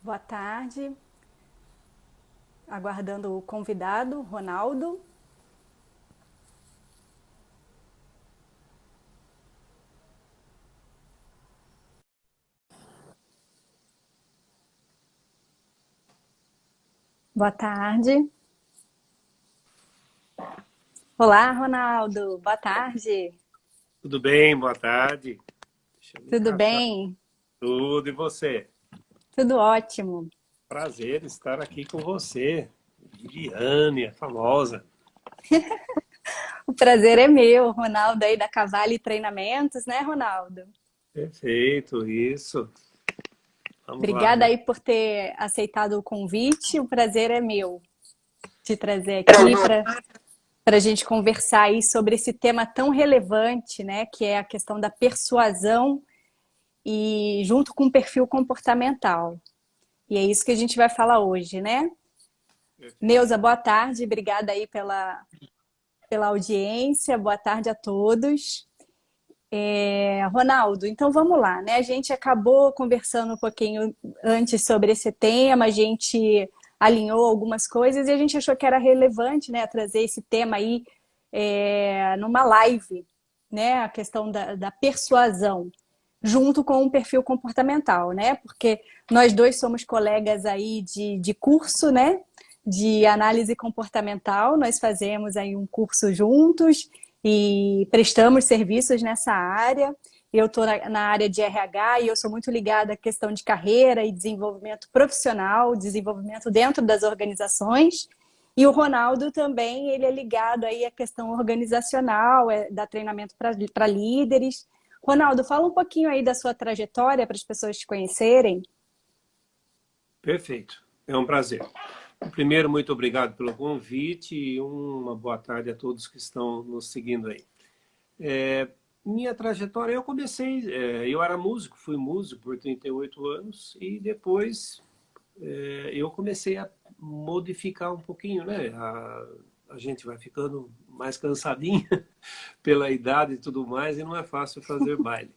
Boa tarde. Aguardando o convidado, Ronaldo. Boa tarde. Olá, Ronaldo. Boa tarde. Tudo bem? Boa tarde. Deixa eu me Tudo encaixar. bem? Tudo e você? Tudo ótimo. Prazer estar aqui com você, Viviane, a famosa. O prazer é meu, Ronaldo aí da Cavale Treinamentos, né, Ronaldo? Perfeito, isso. Vamos lá, Obrigada né? aí por ter aceitado o convite. O prazer é meu te trazer aqui para a gente conversar aí sobre esse tema tão relevante, né, que é a questão da persuasão e junto com o perfil comportamental. E é isso que a gente vai falar hoje, né? Perfeito. Neuza, boa tarde, obrigada aí pela audiência, boa tarde a todos. Ronaldo, então vamos lá, né? A gente acabou conversando um pouquinho antes sobre esse tema, a gente alinhou algumas coisas e a gente achou que era relevante, né, trazer esse tema aí numa live, né? A questão da persuasão, junto com o perfil comportamental, né? Porque nós dois somos colegas aí de curso, né? De análise comportamental, nós fazemos aí um curso juntos e prestamos serviços nessa área. Eu estou na área de RH e eu sou muito ligada à questão de carreira e desenvolvimento profissional, desenvolvimento dentro das organizações. E o Ronaldo também, ele é ligado aí à questão organizacional, dá treinamento para líderes. Ronaldo, fala um pouquinho aí da sua trajetória para as pessoas te conhecerem. Perfeito. É um prazer. Primeiro, muito obrigado pelo convite e uma boa tarde a todos que estão nos seguindo aí. Minha trajetória, eu era músico, fui músico por 38 anos e depois eu comecei a modificar um pouquinho, né? A gente vai ficando mais cansadinha pela idade e tudo mais, e não é fácil fazer baile.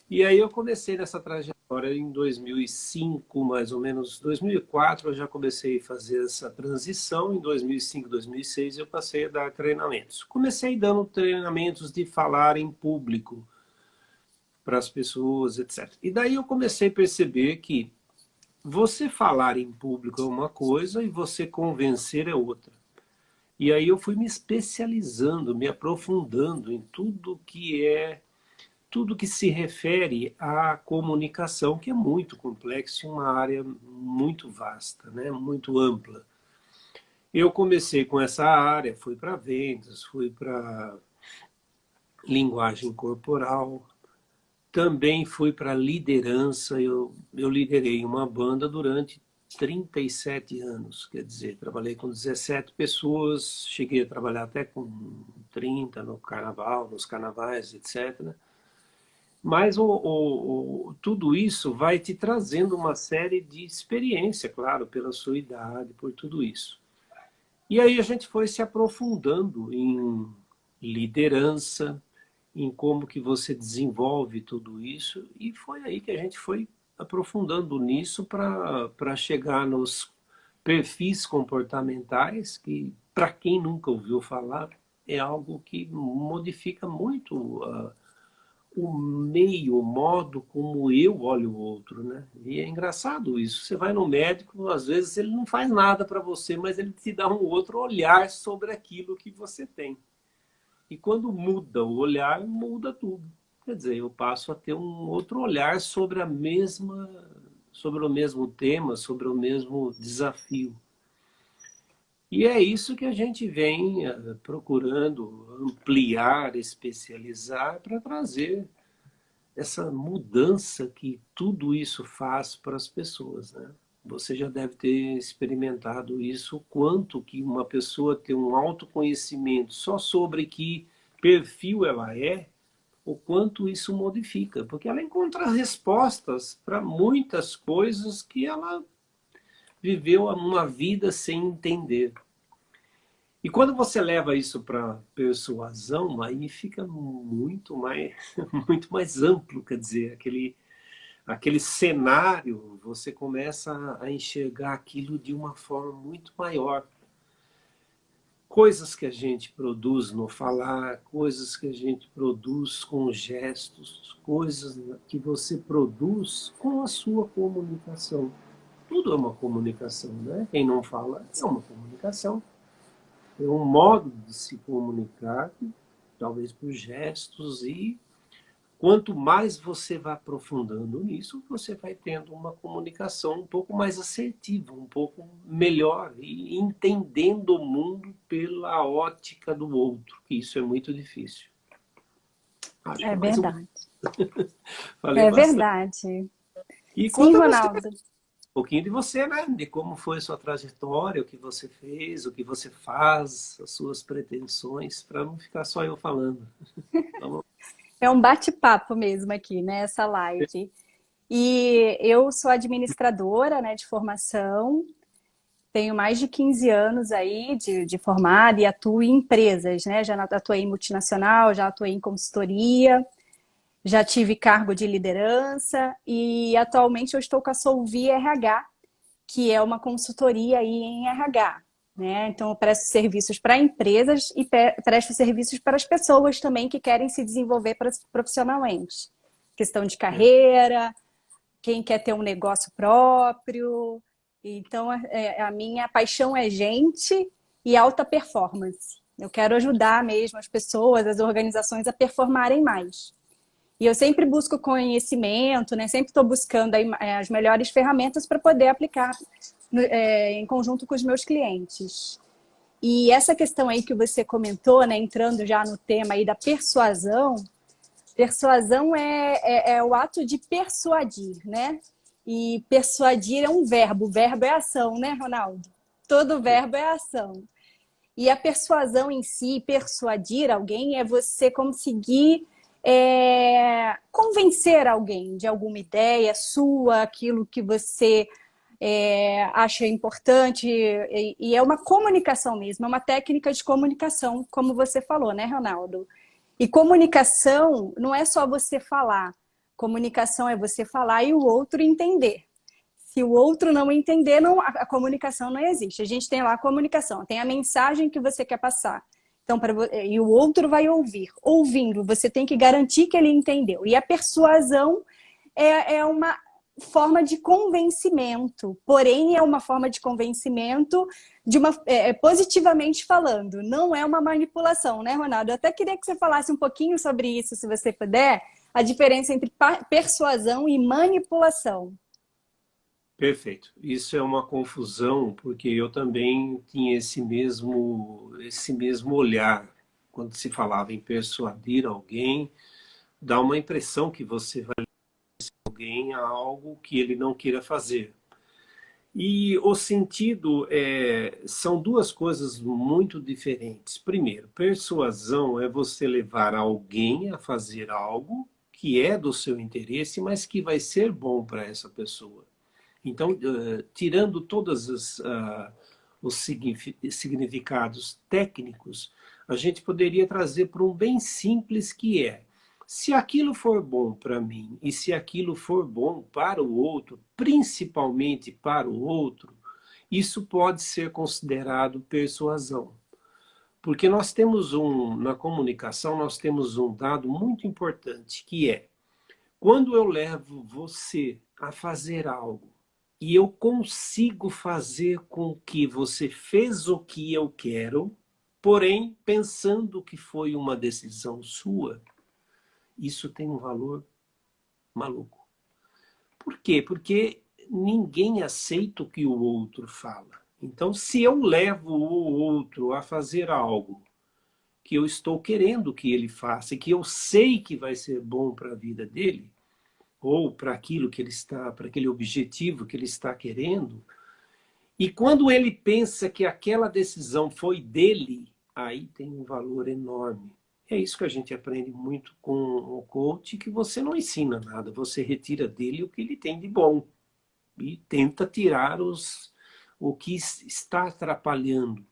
E aí eu comecei nessa trajetória em 2005, mais ou menos, 2004 eu já comecei a fazer essa transição, em 2005, 2006 eu passei a dar treinamentos. Comecei dando treinamentos de falar em público para as pessoas, etc. E daí eu comecei a perceber que você falar em público é uma coisa e você convencer é outra. E aí eu fui me especializando, me aprofundando em tudo que se refere à comunicação, que é muito complexo, uma área muito vasta, né? Muito ampla. Eu comecei com essa área, fui para vendas, fui para linguagem corporal, também fui para liderança. Eu liderei uma banda durante 37 anos, quer dizer, trabalhei com 17 pessoas, cheguei a trabalhar até com 30 no carnaval, nos carnavais, etc. Mas tudo isso vai te trazendo uma série de experiência, claro, pela sua idade, por tudo isso. E aí a gente foi se aprofundando em liderança, em como que você desenvolve tudo isso, e foi aí que a gente foi aprofundando nisso para chegar nos perfis comportamentais, que para quem nunca ouviu falar, é algo que modifica muito o meio, o modo como eu olho o outro, né? E é engraçado isso. Você vai no médico, às vezes ele não faz nada para você, mas ele te dá um outro olhar sobre aquilo que você tem. E quando muda o olhar, muda tudo. Quer dizer, eu passo a ter um outro olhar sobre o mesmo tema, sobre o mesmo desafio. E é isso que a gente vem procurando ampliar, especializar para trazer essa mudança que tudo isso faz para as pessoas, né? Você já deve ter experimentado isso, quanto que uma pessoa tem um autoconhecimento só sobre que perfil ela é, o quanto isso modifica, porque ela encontra respostas para muitas coisas que ela viveu uma vida sem entender. E quando você leva isso para persuasão, aí fica muito mais, muito mais amplo, quer dizer, aquele aquele cenário, você começa a enxergar aquilo de uma forma muito maior. Coisas que a gente produz no falar, coisas que a gente produz com gestos, coisas que você produz com a sua comunicação. Tudo é uma comunicação, né? Quem não fala é uma comunicação. É um modo de se comunicar, talvez por gestos, e quanto mais você vai aprofundando nisso, você vai tendo uma comunicação um pouco mais assertiva, um pouco melhor, e entendendo o mundo pela ótica do outro, que isso é muito difícil. Acho que É é mais um. verdade. Falei É bastante. verdade. E Sim, conta você Ronaldo. um pouquinho de você, né? De como foi a sua trajetória, o que você fez, o que você faz, as suas pretensões, para não ficar só eu falando. Vamos. É um bate-papo mesmo aqui, né? Essa live. E eu sou administradora, né, de formação. Tenho mais de 15 anos aí de formada e atuo em empresas, né? Já atuei em multinacional, já atuei em consultoria, já tive cargo de liderança e atualmente eu estou com a Solvi RH, que é uma consultoria aí em RH, né? Então eu presto serviços para empresas e presto serviços para as pessoas também que querem se desenvolver profissionalmente. Questão de carreira, quem quer ter um negócio próprio. Então, a minha paixão é gente e alta performance. Eu quero ajudar mesmo as pessoas, as organizações a performarem mais. E eu sempre busco conhecimento, né? Sempre estou buscando aí, as melhores ferramentas para poder aplicar em conjunto com os meus clientes. E essa questão aí que você comentou, né? Entrando já no tema aí da persuasão, persuasão é o ato de persuadir, né? E persuadir é um verbo, o verbo é ação, né, Ronaldo? Todo verbo é ação. E a persuasão em si, persuadir alguém, é você conseguir convencer alguém de alguma ideia sua, aquilo que você acha importante, e é uma comunicação mesmo, é uma técnica de comunicação, como você falou, né, Ronaldo? E comunicação não é só você falar. Comunicação é você falar e o outro entender. Se o outro não entender, não, a comunicação não existe. A gente tem lá a comunicação, tem a mensagem que você quer passar. Então, e o outro vai ouvir. Ouvindo, você tem que garantir que ele entendeu. E a persuasão é uma forma de convencimento, porém é uma forma de convencimento positivamente falando, não é uma manipulação, né, Ronaldo? Eu até queria que você falasse um pouquinho sobre isso, se você puder, a diferença entre persuasão e manipulação. Perfeito. Isso é uma confusão, porque eu também tinha esse mesmo olhar. Quando se falava em persuadir alguém, dá uma impressão que você vai alguém a algo que ele não queira fazer. E o sentido são duas coisas muito diferentes. Primeiro, persuasão é você levar alguém a fazer algo que é do seu interesse, mas que vai ser bom para essa pessoa. Então, tirando todos os significados técnicos, a gente poderia trazer para um bem simples que é: se aquilo for bom para mim e se aquilo for bom para o outro, principalmente para o outro, isso pode ser considerado persuasão. Porque na comunicação, nós temos um dado muito importante, que é: quando eu levo você a fazer algo e eu consigo fazer com que você fez o que eu quero, porém pensando que foi uma decisão sua, isso tem um valor maluco. Por quê? Porque ninguém aceita o que o outro fala. Então, se eu levo o outro a fazer algo que eu estou querendo que ele faça e que eu sei que vai ser bom para a vida dele, ou para aquilo que ele está, para aquele objetivo que ele está querendo, e quando ele pensa que aquela decisão foi dele, aí tem um valor enorme. É isso que a gente aprende muito com o coach, que você não ensina nada, você retira dele o que ele tem de bom e tenta tirar o que está atrapalhando.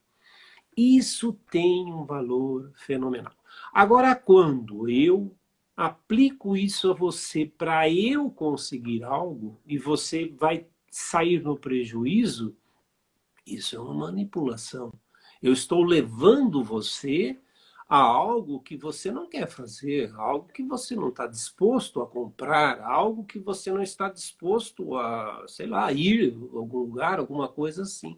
Isso tem um valor fenomenal. Agora, quando eu aplico isso a você para eu conseguir algo e você vai sair no prejuízo, isso é uma manipulação. Eu estou levando você a algo que você não quer fazer, algo que você não está disposto a comprar, algo que você não está disposto a, sei lá, ir a algum lugar, alguma coisa assim.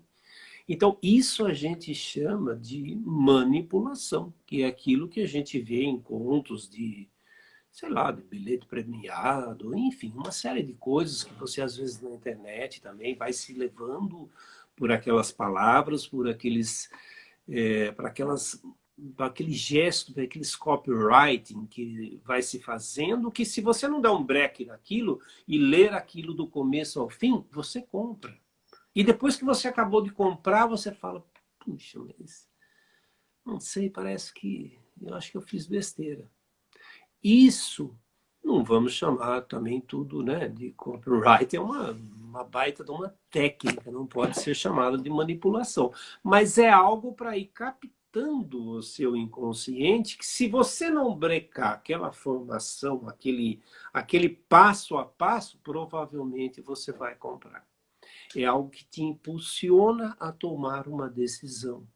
Então, isso a gente chama de manipulação, que é aquilo que a gente vê em contos de, sei lá, de bilhete premiado, enfim, uma série de coisas que você às vezes na internet também vai se levando por aquelas palavras, por aqueles, para aquelas, para aquele gesto, para aqueles copywriting que vai se fazendo, que se você não der um break naquilo e ler aquilo do começo ao fim, você compra. E depois que você acabou de comprar, você fala, puxa, mas não sei, parece que eu acho que eu fiz besteira. Isso, não vamos chamar também tudo, né, de copyright, é uma baita de uma técnica, não pode ser chamada de manipulação. Mas é algo para ir captando o seu inconsciente, que se você não brecar aquela formação, aquele passo a passo, provavelmente você vai comprar. É algo que te impulsiona a tomar uma decisão.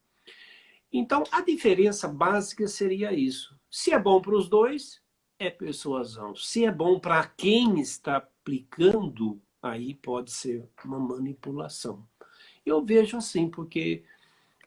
Então, a diferença básica seria isso. Se é bom para os dois, é persuasão. Se é bom para quem está aplicando, aí pode ser uma manipulação. Eu vejo assim, porque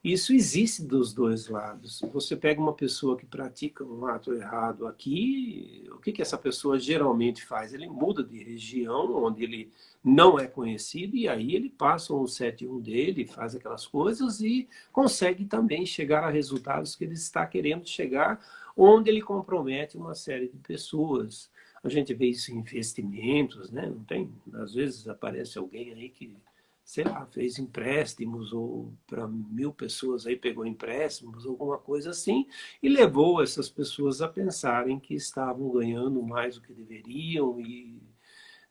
isso existe dos dois lados. Você pega uma pessoa que pratica um ato errado aqui, o que essa pessoa geralmente faz? Ele muda de região onde ele não é conhecido e aí ele passa um 71 dele, faz aquelas coisas e consegue também chegar a resultados que ele está querendo chegar, onde ele compromete uma série de pessoas. A gente vê isso em investimentos, né? Não tem? Às vezes aparece alguém aí que, sei lá, fez empréstimos ou para 1.000 pessoas aí pegou empréstimos, alguma coisa assim, e levou essas pessoas a pensarem que estavam ganhando mais do que deveriam e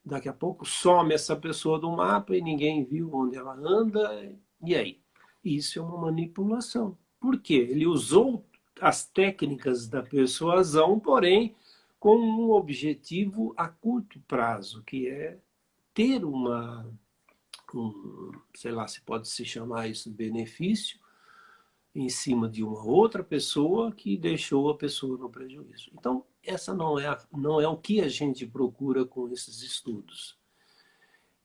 daqui a pouco some essa pessoa do mapa e ninguém viu onde ela anda, e aí? Isso é uma manipulação. Por quê? Ele usou as técnicas da persuasão, porém com um objetivo a curto prazo, que é ter sei lá se pode se chamar isso de benefício, em cima de uma outra pessoa que deixou a pessoa no prejuízo. Então, essa não é o que a gente procura com esses estudos.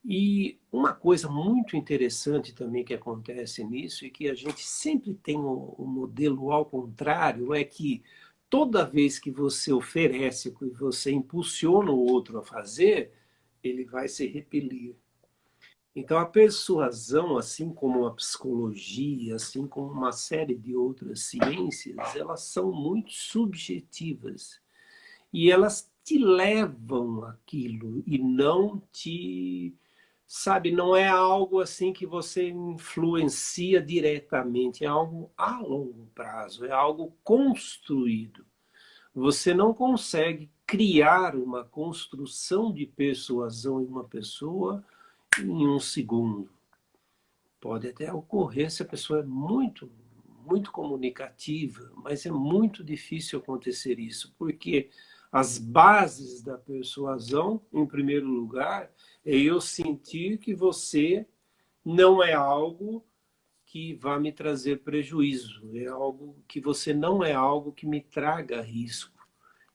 E uma coisa muito interessante também que acontece nisso, e que a gente sempre tem o modelo ao contrário, é que toda vez que você oferece, que você impulsiona o outro a fazer, ele vai se repelir. Então, a persuasão, assim como a psicologia, assim como uma série de outras ciências, elas são muito subjetivas. E elas te levam àquilo e não te. Sabe, não é algo assim que você influencia diretamente, é algo a longo prazo, é algo construído. Você não consegue criar uma construção de persuasão em uma pessoa em um segundo. Pode até ocorrer se a pessoa é muito comunicativa, mas é muito difícil acontecer isso, porque as bases da persuasão, em primeiro lugar, é eu sentir que você não é algo que vá me trazer prejuízo, é algo que você não é algo que me traga risco.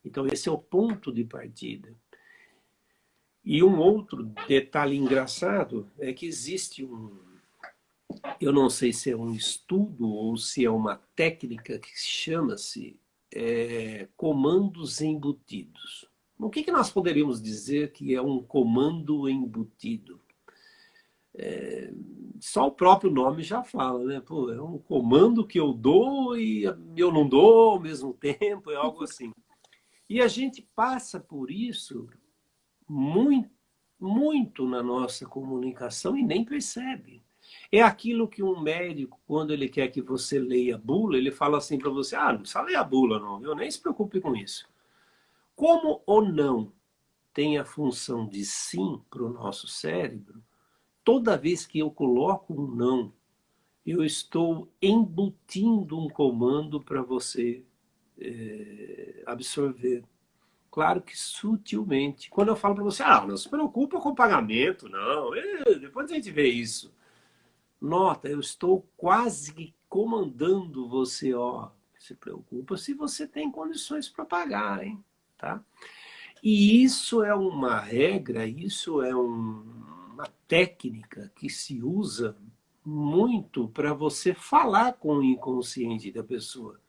Então, esse é o ponto de partida. E um outro detalhe engraçado é que existe eu não sei se é um estudo ou se é uma técnica que chama-se comandos embutidos. O que nós poderíamos dizer que é um comando embutido? Só o próprio nome já fala, né? Pô, é um comando que eu dou e eu não dou ao mesmo tempo, é algo assim. E a gente passa por isso muito, muito na nossa comunicação e nem percebe. É aquilo que um médico, quando ele quer que você leia a bula, ele fala assim para você: ah, não precisa ler a bula, não, viu? Nem se preocupe com isso. Como o não tem a função de sim para o nosso cérebro, toda vez que eu coloco um não, eu estou embutindo um comando para você absorver. Claro que sutilmente. Quando eu falo para você, não se preocupa com o pagamento, não. Depois a gente vê isso. Nota, eu estou quase que comandando você, ó. Se preocupa se você tem condições para pagar, hein? Tá? E isso é uma regra, isso é uma técnica que se usa muito para você falar com o inconsciente da pessoa.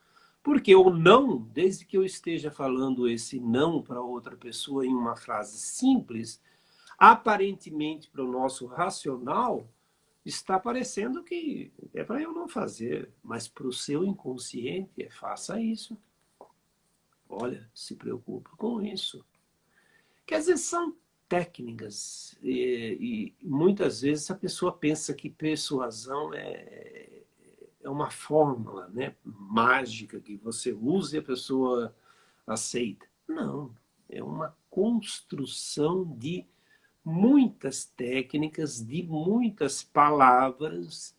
Porque o não, desde que eu esteja falando esse não para outra pessoa em uma frase simples, aparentemente para o nosso racional, está parecendo que é para eu não fazer, mas para o seu inconsciente é faça isso. Olha, se preocupa com isso. Quer dizer, são técnicas e muitas vezes a pessoa pensa que persuasão é uma fórmula, né, mágica que você usa e a pessoa aceita. Não, é uma construção de muitas técnicas, de muitas palavras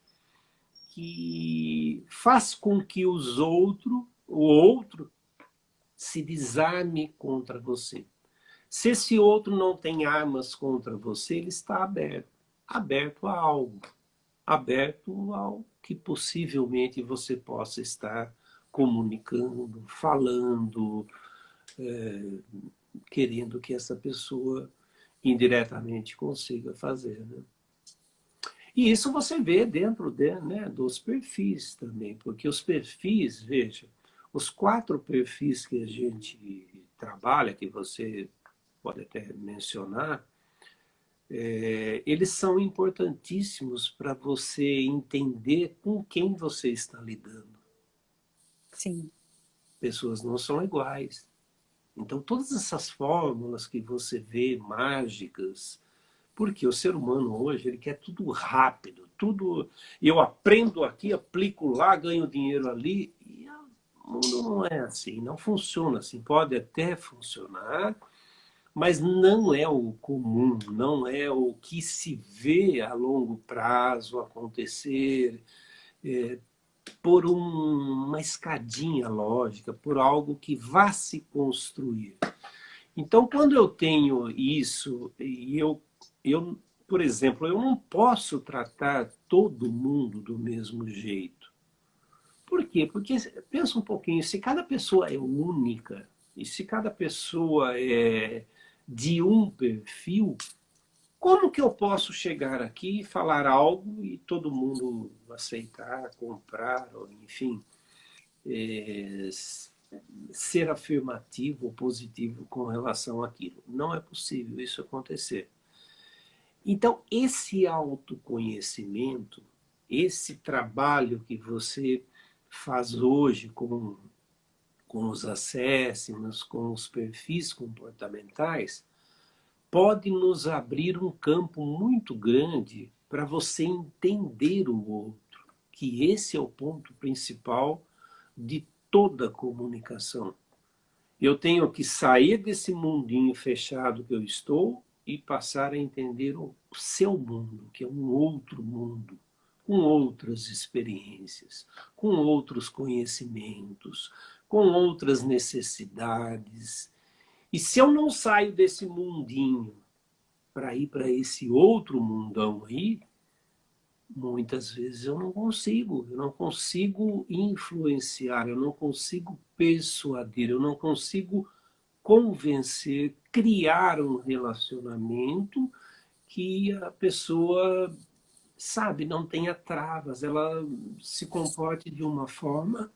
que faz com que o outro se desarme contra você. Se esse outro não tem armas contra você, ele está aberto a algo, aberto ao que possivelmente você possa estar comunicando, falando, querendo que essa pessoa indiretamente consiga fazer. Né? E isso você vê dentro né, dos perfis também, porque os perfis, veja, os 4 perfis que a gente trabalha, que você pode até mencionar, eles são importantíssimos para você entender com quem você está lidando. Sim. Pessoas não são iguais. Então, todas essas fórmulas que você vê, mágicas, porque o ser humano hoje, ele quer tudo rápido, tudo... Eu aprendo aqui, aplico lá, ganho dinheiro ali, e o mundo não é assim, não funciona assim. Pode até funcionar, mas não é o comum, não é o que se vê a longo prazo acontecer por uma escadinha lógica, por algo que vá se construir. Então, quando eu tenho isso, e eu, por exemplo, eu não posso tratar todo mundo do mesmo jeito. Por quê? Porque, pensa um pouquinho, se cada pessoa é única, e se cada pessoa é de um perfil, como que eu posso chegar aqui e falar algo e todo mundo aceitar, comprar, ou enfim, é, ser afirmativo ou positivo com relação àquilo? Não é possível isso acontecer. Então, esse autoconhecimento, esse trabalho que você faz hoje com os assessments, com os perfis comportamentais, pode nos abrir um campo muito grande para você entender o outro, que esse é o ponto principal de toda comunicação. Eu tenho que sair desse mundinho fechado que eu estou e passar a entender o seu mundo, que é um outro mundo, com outras experiências, com outros conhecimentos, com outras necessidades. E se eu não saio desse mundinho para ir para esse outro mundão aí, muitas vezes eu não consigo influenciar, eu não consigo persuadir, eu não consigo convencer, criar um relacionamento que a pessoa, sabe, não tenha travas, ela se comporte de uma forma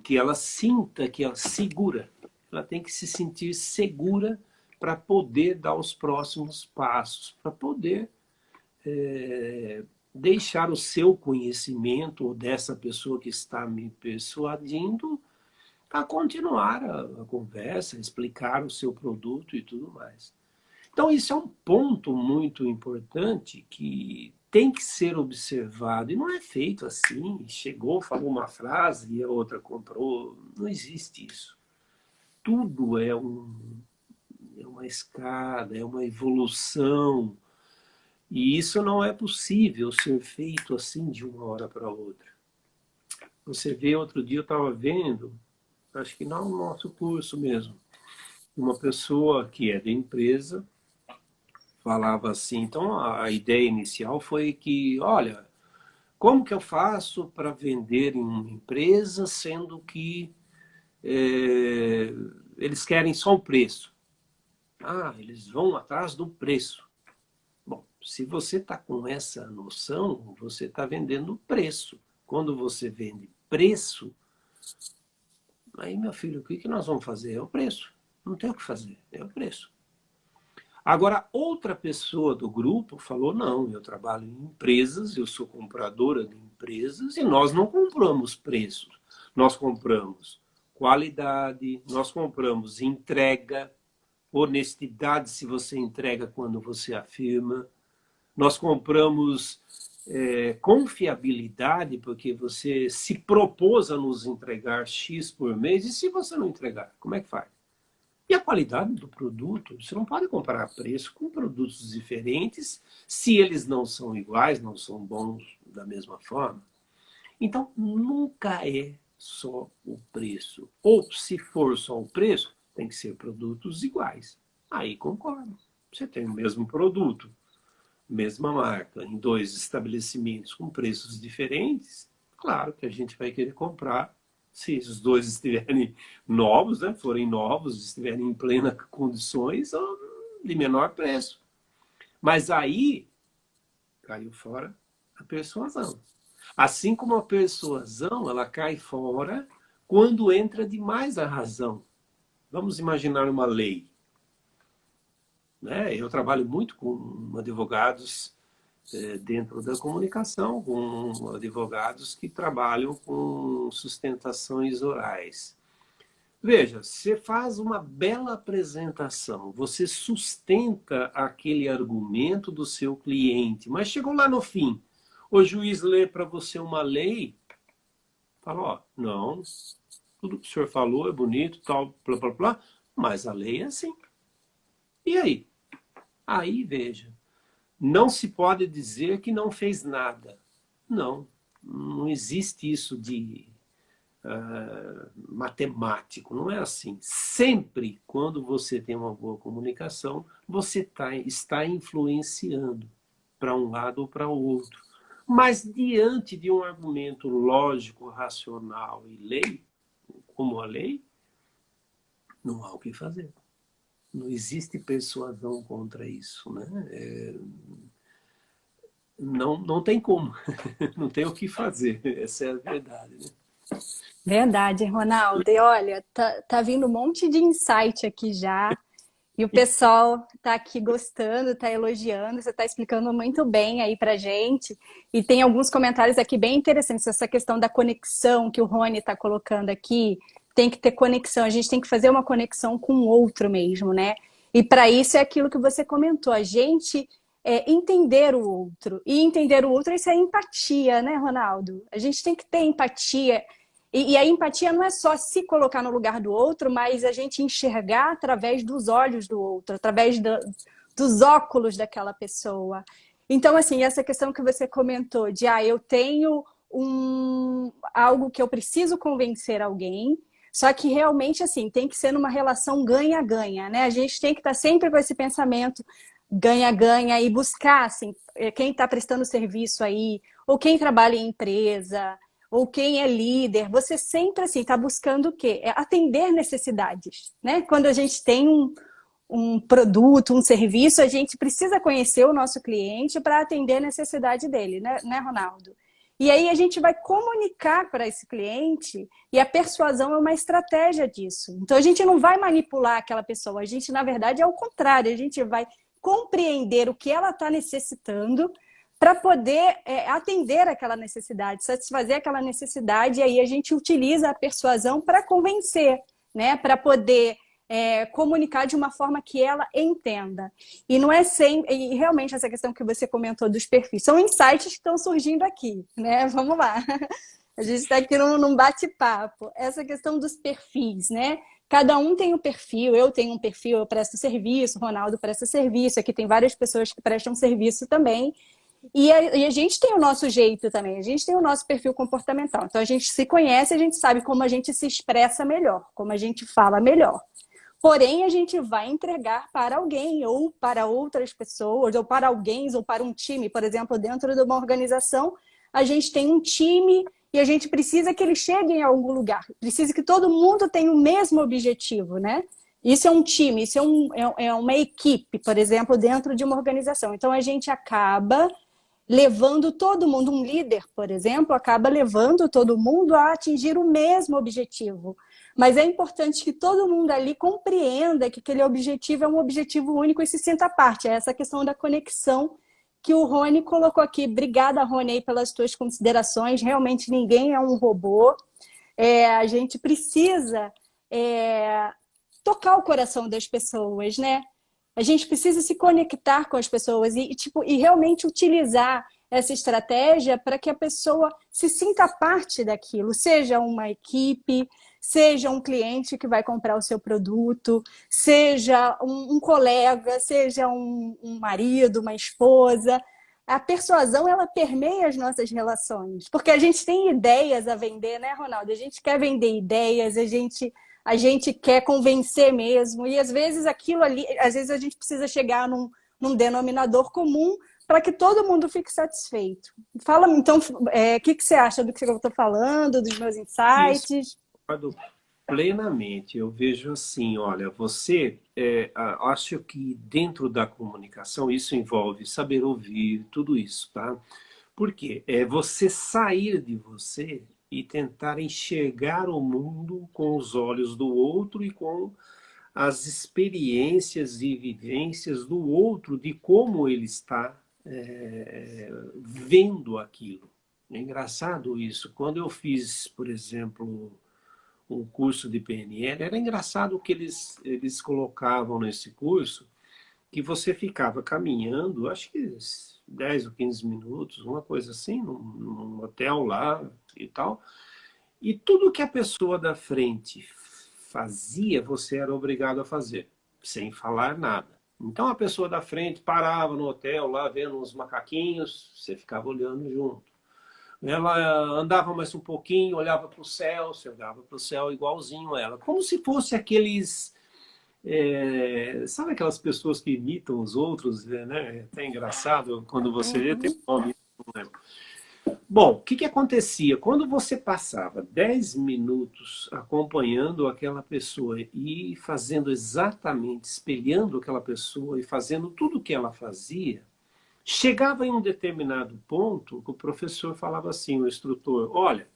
que ela sinta que ela segura. Ela tem que se sentir segura para poder dar os próximos passos, para poder deixar o seu conhecimento ou dessa pessoa que está me persuadindo a continuar a conversa, explicar o seu produto e tudo mais. Então, isso é um ponto muito importante que tem que ser observado. E não é feito assim, chegou, falou uma frase e a outra comprou. Não existe isso. Tudo é uma escada, é uma evolução. E isso não é possível ser feito assim de uma hora para outra. Você vê, outro dia eu estava vendo, acho que não no nosso curso mesmo, uma pessoa que é da empresa falava assim, então a ideia inicial foi que, olha, como que eu faço para vender em uma empresa, sendo que eles querem só o preço? Ah, eles vão atrás do preço. Bom, se você está com essa noção, você está vendendo preço. Quando você vende preço, aí, meu filho, o que nós vamos fazer? É o preço. Não tem o que fazer, é o preço. Agora, outra pessoa do grupo falou, não, eu trabalho em empresas, eu sou compradora de empresas e nós não compramos preços. Nós compramos qualidade, nós compramos entrega, honestidade se você entrega quando você afirma. Nós compramos confiabilidade, porque você se propôs a nos entregar X por mês, e se você não entregar, como é que faz? E a qualidade do produto, você não pode comparar preço com produtos diferentes se eles não são iguais, não são bons da mesma forma. Então, nunca é só o preço. Ou, se for só o preço, tem que ser produtos iguais. Aí concordo. Você tem o mesmo produto, mesma marca, em dois estabelecimentos com preços diferentes, claro que a gente vai querer comprar se os dois estiverem novos, né, forem novos, estiverem em plenas condições, ou de menor preço. Mas aí caiu fora a persuasão. Assim como a persuasão, ela cai fora quando entra demais a razão. Vamos imaginar uma lei. Né? Eu trabalho muito com advogados dentro da comunicação, com advogados que trabalham com sustentações orais. Veja, você faz uma bela apresentação, você sustenta aquele argumento do seu cliente, mas chegou lá no fim, o juiz lê para você uma lei, fala, ó, não, tudo que o senhor falou é bonito, tal, blá, blá, blá, mas a lei é assim. E aí? Aí, veja, não se pode dizer que não fez nada. Não, não existe isso de matemático, não é assim. Sempre, quando você tem uma boa comunicação, você está influenciando para um lado ou para o outro. Mas diante de um argumento lógico, racional e lei, como a lei, não há o que fazer. Não existe persuasão contra isso, né? Não tem como, não tem o que fazer, essa é a verdade, né? Verdade, Ronaldo. E olha, tá vindo um monte de insight aqui já. E o pessoal tá aqui gostando, tá elogiando, você tá explicando muito bem aí pra gente. E tem alguns comentários aqui bem interessantes. Essa questão da conexão que o Rony tá colocando aqui, tem que ter conexão, a gente tem que fazer uma conexão com o outro mesmo, né? E para isso é aquilo que você comentou, a gente entender o outro. E entender o outro, isso é empatia, né, Ronaldo? A gente tem que ter empatia. E a empatia não é só se colocar no lugar do outro, mas a gente enxergar através dos olhos do outro, através dos óculos daquela pessoa. Então, assim, essa questão que você comentou de, eu tenho algo que eu preciso convencer alguém, só que realmente, assim, tem que ser numa relação ganha-ganha, né? A gente tem que estar sempre com esse pensamento ganha-ganha e buscar, assim, quem está prestando serviço aí, ou quem trabalha em empresa, ou quem é líder, você sempre assim está buscando o quê? É atender necessidades, né? Quando a gente tem um produto, um serviço, a gente precisa conhecer o nosso cliente para atender a necessidade dele, né, Ronaldo? E aí a gente vai comunicar para esse cliente e a persuasão é uma estratégia disso. Então a gente não vai manipular aquela pessoa, a gente, na verdade, é o contrário, a gente vai compreender o que ela está necessitando para poder atender aquela necessidade, satisfazer aquela necessidade, e aí a gente utiliza a persuasão para convencer, né? Para poder comunicar de uma forma que ela entenda. E não é sempre. E realmente, essa questão que você comentou dos perfis, são insights que estão surgindo aqui, né? Vamos lá. A gente está aqui num bate-papo. Essa questão dos perfis, né? Cada um tem um perfil, eu tenho um perfil, eu presto serviço, o Ronaldo presta serviço, aqui tem várias pessoas que prestam serviço também. E a gente tem o nosso jeito também, a gente tem o nosso perfil comportamental. Então a gente se conhece, a gente sabe como a gente se expressa melhor, como a gente fala melhor. porém a gente vai entregar para alguém, ou para outras pessoas, ou para alguém, ou para um time. Por exemplo, dentro de uma organização, a gente tem um time e a gente precisa que ele chegue em algum lugar. Precisa que todo mundo tenha o mesmo objetivo, né? Isso é um time, isso é uma equipe, por exemplo, dentro de uma organização. Então, a gente acaba levando todo mundo, um líder, por exemplo, acaba levando todo mundo a atingir o mesmo objetivo. Mas é importante que todo mundo ali compreenda que aquele objetivo é um objetivo único e se sinta parte. É essa questão da conexão que o Rony colocou aqui. Obrigada, Rony, aí, pelas tuas considerações. Realmente ninguém é um robô. A gente precisa tocar o coração das pessoas, né? A gente precisa se conectar com as pessoas e realmente utilizar essa estratégia para que a pessoa se sinta parte daquilo, seja uma equipe, seja um cliente que vai comprar o seu produto, seja um colega, seja um marido, uma esposa. A persuasão, ela permeia as nossas relações, porque a gente tem ideias a vender, né, Ronaldo? A gente quer vender ideias, a gente quer convencer mesmo, e às vezes aquilo ali, às vezes a gente precisa chegar num denominador comum para que todo mundo fique satisfeito. Fala, então, o que você acha do que eu estou falando, dos meus Isso, insights? concordo plenamente. Eu vejo assim, olha, você, acho que dentro da comunicação isso envolve saber ouvir, tudo isso, tá? Por quê? É você sair de você e tentar enxergar o mundo com os olhos do outro e com as experiências e vivências do outro, de como ele está vendo aquilo. É engraçado isso. Quando eu fiz, por exemplo, um curso de PNL, era engraçado que eles colocavam nesse curso que você ficava caminhando, acho que 10 ou 15 minutos, uma coisa assim, num hotel lá e tal, e tudo que a pessoa da frente fazia, você era obrigado a fazer, sem falar nada. Então a pessoa da frente parava no hotel lá vendo uns macaquinhos, você ficava olhando junto. Ela andava mais um pouquinho, olhava para o céu, você olhava para o céu igualzinho a ela. Como se fosse aqueles... sabe aquelas pessoas que imitam os outros, né? É até engraçado quando você vê, tem um nome, não lembro. Bom, o que acontecia? Quando você passava 10 minutos acompanhando aquela pessoa e fazendo exatamente, espelhando aquela pessoa e fazendo tudo o que ela fazia, chegava em um determinado ponto que o professor falava assim, o instrutor, olha,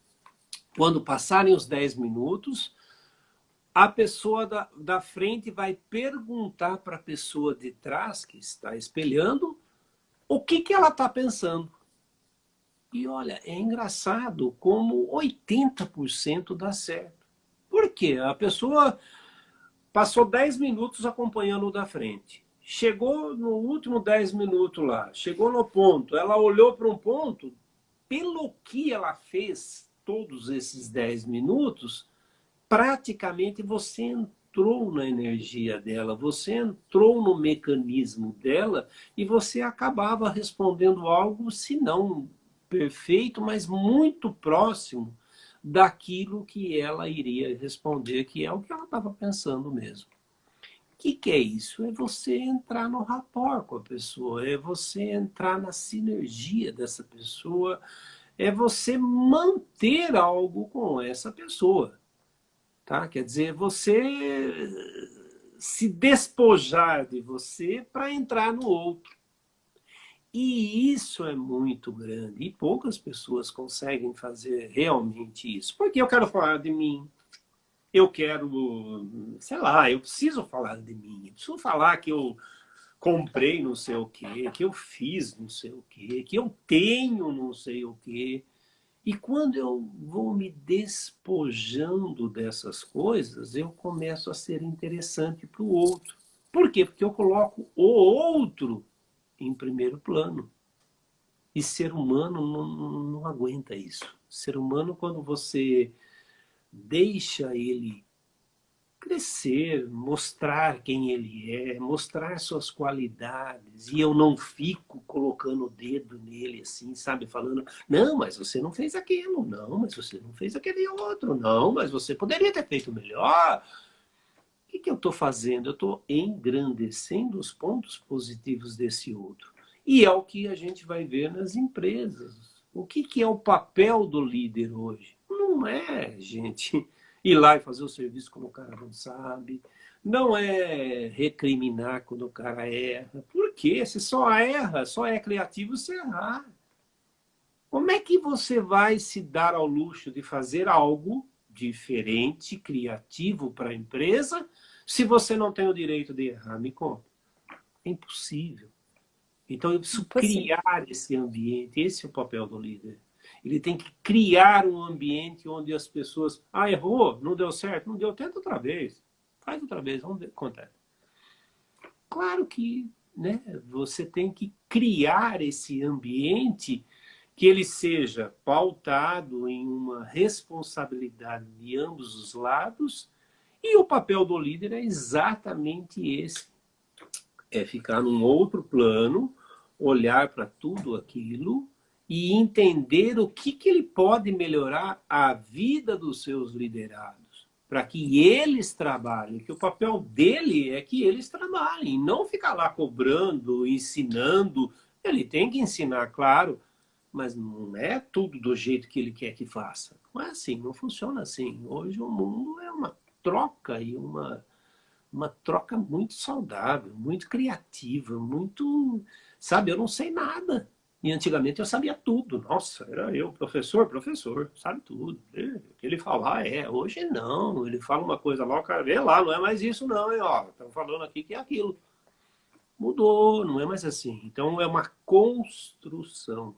quando passarem os 10 minutos, a pessoa da frente vai perguntar para a pessoa de trás, que está espelhando, o que ela está pensando. E olha, é engraçado como 80% dá certo. Por quê? A pessoa passou 10 minutos acompanhando o da frente. Chegou no último 10 minutos lá, chegou no ponto, ela olhou para um ponto, pelo que ela fez todos esses 10 minutos, praticamente você entrou na energia dela, você entrou no mecanismo dela e você acabava respondendo algo, se não perfeito, mas muito próximo daquilo que ela iria responder, que é o que ela estava pensando mesmo. O que é isso? É você entrar no rapport com a pessoa, é você entrar na sinergia dessa pessoa, é você manter algo com essa pessoa. Tá? Quer dizer, você se despojar de você para entrar no outro. E isso é muito grande. E poucas pessoas conseguem fazer realmente isso. Porque eu quero falar de mim. Eu quero, sei lá, eu preciso falar de mim. Eu preciso falar que eu comprei não sei o quê, que eu fiz não sei o quê, que eu tenho não sei o quê. E quando eu vou me despojando dessas coisas, eu começo a ser interessante para o outro. Por quê? Porque eu coloco o outro em primeiro plano. E ser humano não aguenta isso. Ser humano, quando você deixa ele crescer, mostrar quem ele é, mostrar suas qualidades, e eu não fico colocando o dedo nele assim, sabe, falando, não, mas você não fez aquilo, não, mas você não fez aquele outro, não, mas você poderia ter feito melhor. O que eu estou fazendo? Eu estou engrandecendo os pontos positivos desse outro. E é o que a gente vai ver nas empresas. O que é o papel do líder hoje? Não é, gente, ir lá e fazer o serviço quando o cara não sabe. Não é recriminar quando o cara erra. Por quê? Você só erra, só é criativo se errar. Como é que você vai se dar ao luxo de fazer algo diferente, criativo para a empresa, se você não tem o direito de errar? Me conta. É impossível. Então, eu preciso Impossível. criar esse ambiente. Esse é o papel do líder. Ele tem que criar um ambiente onde as pessoas... Ah, errou? Não deu certo? Não deu? Tenta outra vez. Faz outra vez. Vamos ver o que acontece. Claro que, né, você tem que criar esse ambiente que ele seja pautado em uma responsabilidade de ambos os lados, e o papel do líder é exatamente esse. É ficar num outro plano, olhar para tudo aquilo e entender o que ele pode melhorar a vida dos seus liderados, para que eles trabalhem, que o papel dele é que eles trabalhem, não ficar lá cobrando, ensinando. Ele tem que ensinar, claro, mas não é tudo do jeito que ele quer que faça. Não é assim, não funciona assim. Hoje o mundo é uma troca e uma troca muito saudável, muito criativa, muito... Sabe, eu não sei nada. E antigamente eu sabia tudo. Nossa, era eu, professor, sabe tudo. O que ele falar é. Hoje não. Ele fala uma coisa lá, o cara vê lá, não é mais isso não, hein? Ó, estão falando aqui que é aquilo. Mudou, não é mais assim. Então é uma construção.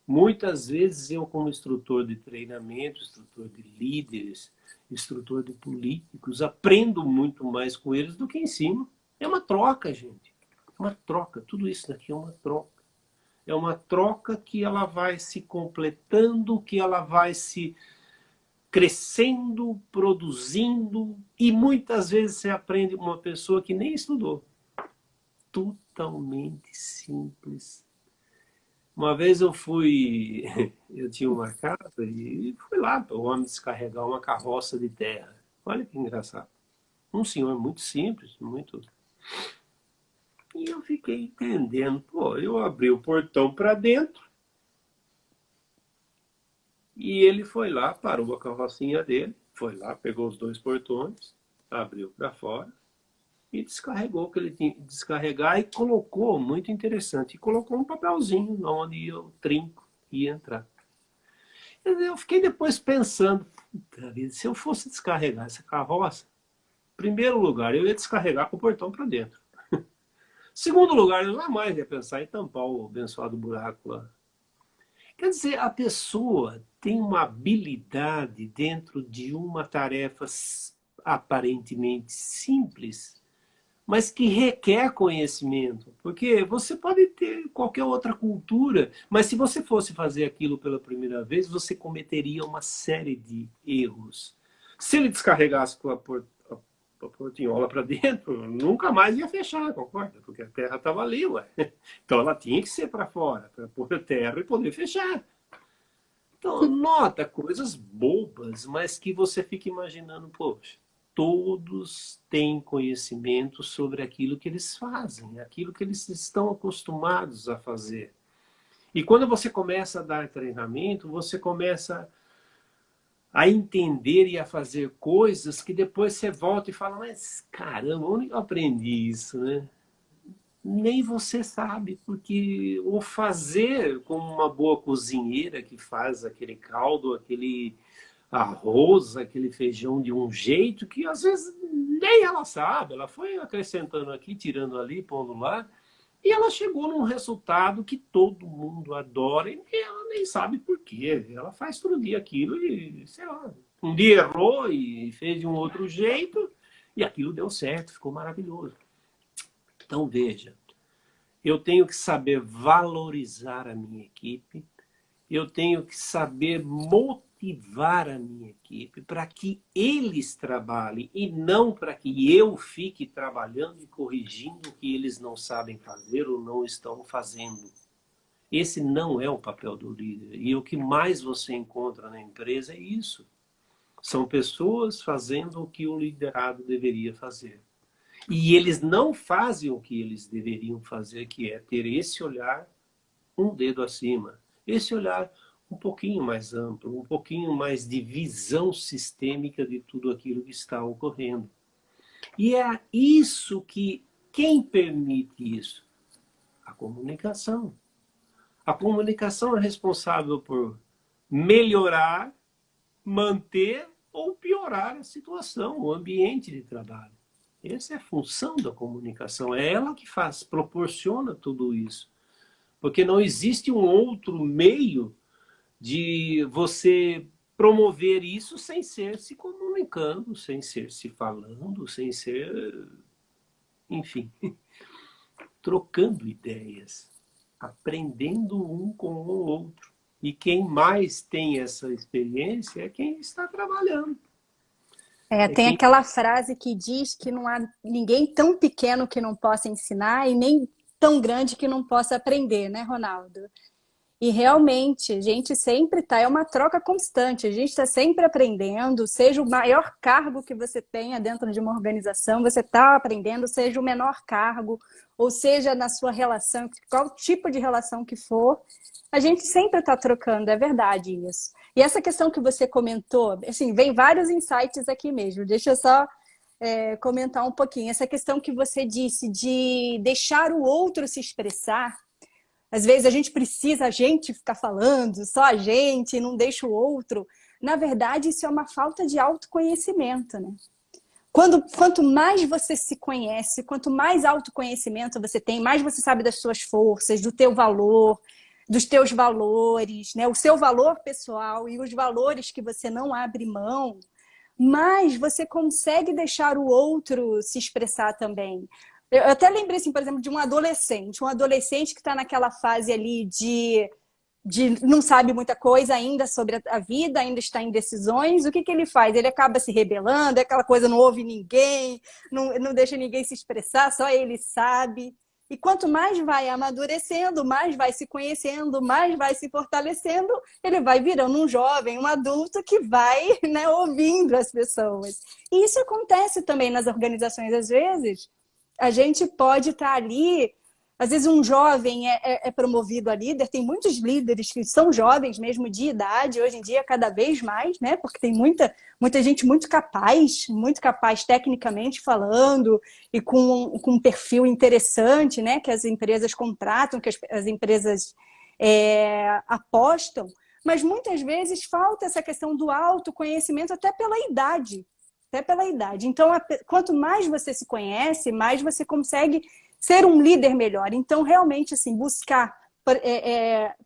Muitas vezes eu, como instrutor de treinamento, instrutor de líderes, instrutor de políticos, aprendo muito mais com eles do que ensino. É uma troca, gente. É uma troca. Tudo isso daqui é uma troca. É uma troca que ela vai se completando, que ela vai se crescendo, produzindo, e muitas vezes você aprende com uma pessoa que nem estudou. Totalmente simples. Uma vez eu tinha uma casa e fui lá para o homem descarregar uma carroça de terra. Olha que engraçado. Um senhor muito simples, muito... E eu fiquei entendendo. Pô, eu abri o portão para dentro e ele foi lá, parou a carrocinha dele, foi lá, pegou os dois portões, abriu para fora e descarregou o que ele tinha que descarregar e colocou, muito interessante, e colocou um papelzinho onde o trinco ia entrar. Eu fiquei depois pensando, se eu fosse descarregar essa carroça, em primeiro lugar, eu ia descarregar com o portão para dentro. Segundo lugar, eu jamais ia pensar em tampar o abençoado buraco lá. Quer dizer, a pessoa tem uma habilidade dentro de uma tarefa aparentemente simples, mas que requer conhecimento. Porque você pode ter qualquer outra cultura, mas se você fosse fazer aquilo pela primeira vez, você cometeria uma série de erros. Se ele descarregasse com a portinhola para dentro, nunca mais ia fechar, concorda? Porque a terra estava ali, ué. Então ela tinha que ser para fora, para pôr a terra e poder fechar. Então, nota coisas bobas, mas que você fica imaginando, poxa, todos têm conhecimento sobre aquilo que eles fazem, aquilo que eles estão acostumados a fazer. E quando você começa a dar treinamento, você começa a entender e a fazer coisas que depois você volta e fala, mas caramba, onde eu aprendi isso, né? Nem você sabe, porque o fazer como uma boa cozinheira que faz aquele caldo, aquele arroz, aquele feijão de um jeito que às vezes nem ela sabe, ela foi acrescentando aqui, tirando ali, pondo lá, e ela chegou num resultado que todo mundo adora e ela nem sabe por quê. Ela faz todo dia aquilo e, sei lá, um dia errou e fez de um outro jeito e aquilo deu certo, ficou maravilhoso. Então veja, eu tenho que saber valorizar a minha equipe, eu tenho que saber motivar a minha equipe para que eles trabalhem e não para que eu fique trabalhando e corrigindo o que eles não sabem fazer ou não estão fazendo. Esse não é o papel do líder. E o que mais você encontra na empresa é isso. São pessoas fazendo o que o liderado deveria fazer. E eles não fazem o que eles deveriam fazer, que é ter esse olhar um dedo acima. Esse olhar um pouquinho mais amplo, um pouquinho mais de visão sistêmica de tudo aquilo que está ocorrendo. E é isso que, quem permite isso? A comunicação. A comunicação é responsável por melhorar, manter ou piorar a situação, o ambiente de trabalho. Essa é a função da comunicação, é ela que proporciona tudo isso. Porque não existe um outro meio de você promover isso sem ser se comunicando, sem ser se falando, sem ser, enfim, trocando ideias, aprendendo um com o outro. E quem mais tem essa experiência é quem está trabalhando. Tem aquela frase que diz que não há ninguém tão pequeno que não possa ensinar e nem tão grande que não possa aprender, né, Ronaldo? E realmente, a gente sempre está, é uma troca constante, a gente está sempre aprendendo, seja o maior cargo que você tenha dentro de uma organização, você está aprendendo, seja o menor cargo, ou seja na sua relação, qual tipo de relação que for, a gente sempre está trocando, é verdade isso. E essa questão que você comentou, assim, vem vários insights aqui mesmo, deixa eu só comentar um pouquinho. Essa questão que você disse de deixar o outro se expressar, às vezes a gente precisa ficar falando, só a gente, não deixa o outro. Na verdade, isso é uma falta de autoconhecimento, né? Quanto mais você se conhece, quanto mais autoconhecimento você tem, mais você sabe das suas forças, do teu valor, dos teus valores, né? O seu valor pessoal e os valores que você não abre mão, mais você consegue deixar o outro se expressar também. Eu até lembrei, assim, por exemplo, de um adolescente que está naquela fase ali de não sabe muita coisa ainda sobre a vida, ainda está em decisões. O que ele faz? Ele acaba se rebelando, aquela coisa, não ouve ninguém, não deixa ninguém se expressar, só ele sabe. E quanto mais vai amadurecendo, mais vai se conhecendo, mais vai se fortalecendo, ele vai virando um jovem, um adulto que vai, né, ouvindo as pessoas. E isso acontece também nas organizações, às vezes. A gente pode estar ali, às vezes um jovem é promovido a líder, tem muitos líderes que são jovens mesmo de idade, hoje em dia cada vez mais, né? Porque tem muita gente muito capaz tecnicamente falando e com um perfil interessante, né? Que as empresas contratam, que as empresas apostam, mas muitas vezes falta essa questão do autoconhecimento até pela idade. Então, quanto mais você se conhece, mais você consegue ser um líder melhor. Então, realmente, assim, buscar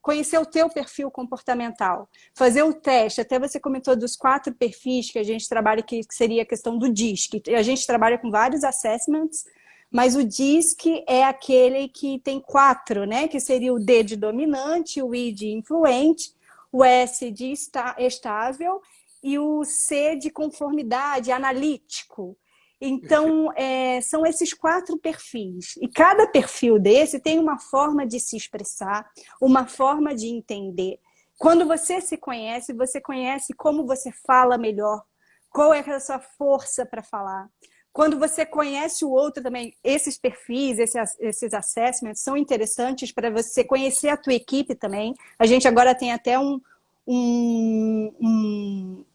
conhecer o teu perfil comportamental, fazer o teste. Até você comentou dos 4 perfis que a gente trabalha, que seria a questão do DISC. A gente trabalha com vários assessments, mas o DISC é aquele que tem 4, né? Que seria o D de dominante, o I de influente, o S de estável e o C de conformidade, analítico. Então, são esses 4 perfis. E cada perfil desse tem uma forma de se expressar, uma forma de entender. Quando você se conhece, você conhece como você fala melhor, qual é a sua força para falar. Quando você conhece o outro também, esses perfis, esses assessments são interessantes para você conhecer a tua equipe também. A gente agora tem até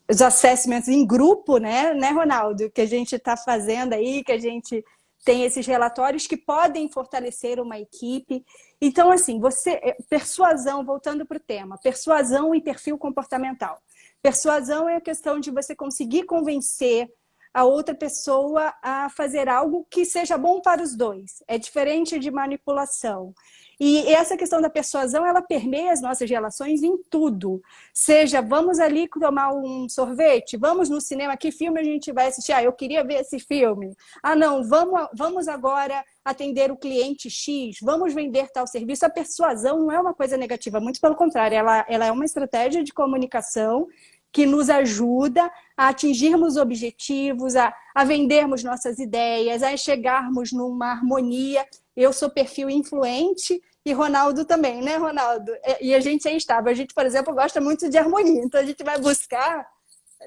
os assessments em grupo, né, Ronaldo? Que a gente está fazendo aí, que a gente tem esses relatórios que podem fortalecer uma equipe. Então, assim, persuasão, voltando para o tema, persuasão e perfil comportamental. Persuasão é a questão de você conseguir convencer a outra pessoa a fazer algo que seja bom para os dois. É diferente de manipulação. E essa questão da persuasão, ela permeia as nossas relações em tudo. Seja, vamos ali tomar um sorvete, vamos no cinema, que filme a gente vai assistir? Eu queria ver esse filme. Não, vamos agora atender o cliente X, vamos vender tal serviço. A persuasão não é uma coisa negativa, muito pelo contrário, ela é uma estratégia de comunicação que nos ajuda a atingirmos objetivos, a vendermos nossas ideias, a chegarmos numa harmonia. Eu sou perfil influente e Ronaldo também, né, Ronaldo? E a gente é instável. A gente, por exemplo, gosta muito de harmonia. Então, a gente vai buscar